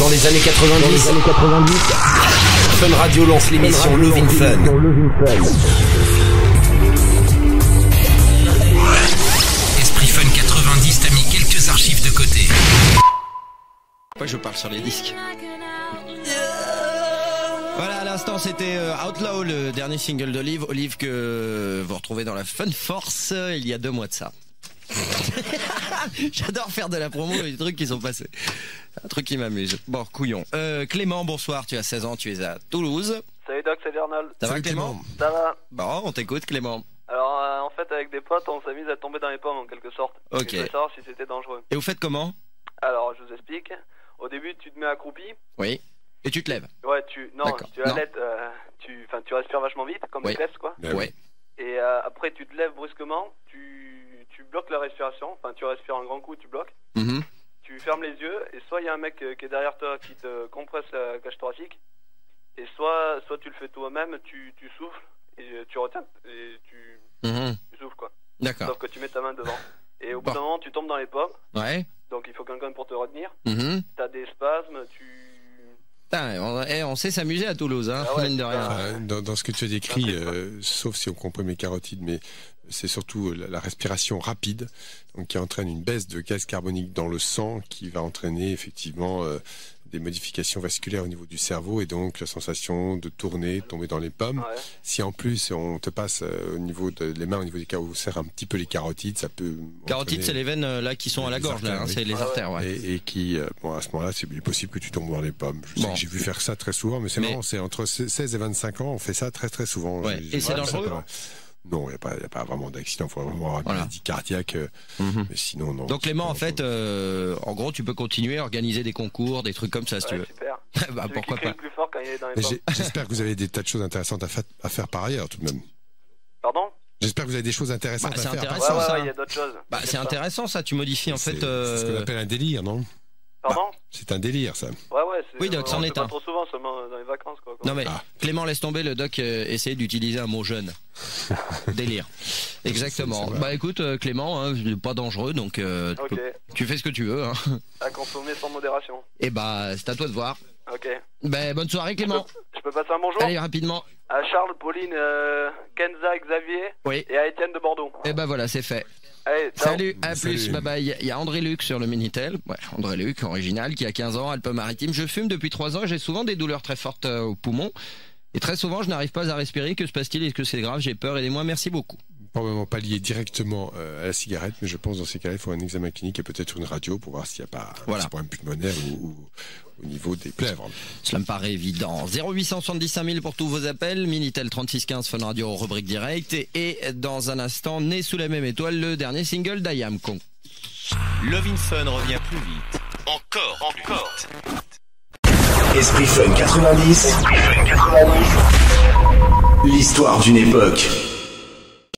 Dans les années 90, Fun Radio lance l'émission Lovin Fun. Esprit Fun 90 t'a mis quelques archives de côté. Pourquoi je parle sur les disques? Voilà, à l'instant c'était Outlaw, le dernier single d'Olive. Olive que vous retrouvez dans la Fun Force il y a 2 mois de ça. J'adore faire de la promo et des trucs qui sont passés. Un truc qui m'amuse. Bon, couillon. Clément, bonsoir, tu as 16 ans, tu es à Toulouse. Salut Doc, c'est Arnold. Ça va Clément? Ça va. Bon, on t'écoute Clément. Alors en fait avec des potes on s'amuse à tomber dans les pommes en quelque sorte. Ok. Je voulais savoir si c'était dangereux. Et vous faites comment? Alors je vous explique. Au début tu te mets accroupi. Oui. Et tu te lèves? Ouais non, tu Non. allaites, tu respires vachement vite comme Oui. une laisse quoi. Ouais. Et après tu te lèves brusquement, tu bloques la respiration, enfin tu respires un grand coup, tu bloques. Mhm. Tu fermes les yeux et soit il y a un mec qui est derrière toi qui te compresse la cage thoracique et soit tu le fais toi-même, tu souffles et tu retiens et tu souffles quoi. D'accord. Sauf que tu mets ta main devant. Et au bout Bon. d'un moment tu tombes dans les pommes, Ouais. donc il faut quelqu'un pour te retenir. T'as des spasmes, Putain, on sait s'amuser à Toulouse, hein, Ah ouais, mine de rien. Dans ce que tu as décrit, sauf si on comprime les carotides, mais c'est surtout la respiration rapide, donc qui entraîne une baisse de gaz carbonique dans le sang, qui va entraîner effectivement des modifications vasculaires au niveau du cerveau et donc la sensation de tourner, tomber dans les pommes. Ouais. Si en plus on te passe au niveau les mains, au niveau des carottides, un petit peu les carotides, ça peut. Carotides, c'est les veines là qui sont à la Les gorge, là, artères, hein, oui. c'est les artères, ouais. Et qui, bon, à ce moment-là, c'est possible que tu tombes dans les pommes. Je sais Bon. que j'ai vu faire ça très souvent, mais c'est marrant, c'est entre 16 et 25 ans, on fait ça très très souvent. Ouais. Et c'est dangereux? Non, il n'y a pas vraiment d'accident, il faut vraiment avoir une maladie cardiaque, mais sinon, non. Donc Clément, en fait, en gros, tu peux continuer à organiser des concours, des trucs comme ça, si tu veux. super. Bah, Celui pourquoi qui crie pas. le plus fort quand il est dans les pommes. J'espère que vous avez des tas de choses intéressantes à faire par ailleurs, tout de même. Pardon? J'espère que vous avez des choses intéressantes Bah, à c'est faire. intéressant. Ouais, ça. il y a d'autres choses. Bah, c'est intéressant, ça, tu modifies, en fait... C'est ce qu'on appelle un délire, non? Pardon? C'est un délire, ça. Ouais, Oui, Doc, c'en on est fait pas un. trop souvent, seulement dans les vacances quoi. Non mais Ah. Clément, laisse tomber, le doc essaye d'utiliser un mot jeune. Délire. Exactement. C'est vrai. Bah écoute Clément, hein, pas dangereux, donc Ok. tu fais ce que tu veux. Hein. À consommer sans modération. Et bah c'est à toi de voir. Ok. Bah bonne soirée Clément. Je peux passer un bonjour? Allez rapidement. À Charles, Pauline, Kenza, Xavier Oui. et à Étienne de Bordeaux. Et bah voilà, c'est fait. Allez, ciao. Salut, à Salut. plus, bye bye. Il y a André Luc sur le Minitel. Ouais, André Luc, original, qui a 15 ans, Alpes-Maritimes. Je fume depuis 3 ans, j'ai souvent des douleurs très fortes aux poumons. Et très souvent, je n'arrive pas à respirer. Que se passe-t-il? Est-ce que c'est grave? J'ai peur, aidez-moi, merci beaucoup. Probablement pas lié directement à la cigarette, mais je pense dans ces cas-là, il faut un examen clinique et peut-être une radio pour voir s'il n'y a pas un petit problème pulmonaire ou au niveau des plèvres. Cela me paraît évident. 0875 000 pour tous vos appels. Minitel 3615 Fun Radio, rubrique direct. Et dans un instant, né sous la même étoile, le dernier single d'Ayam Con. Lovin Fun revient plus vite. Encore. Esprit Fun 90. L'histoire d'une époque.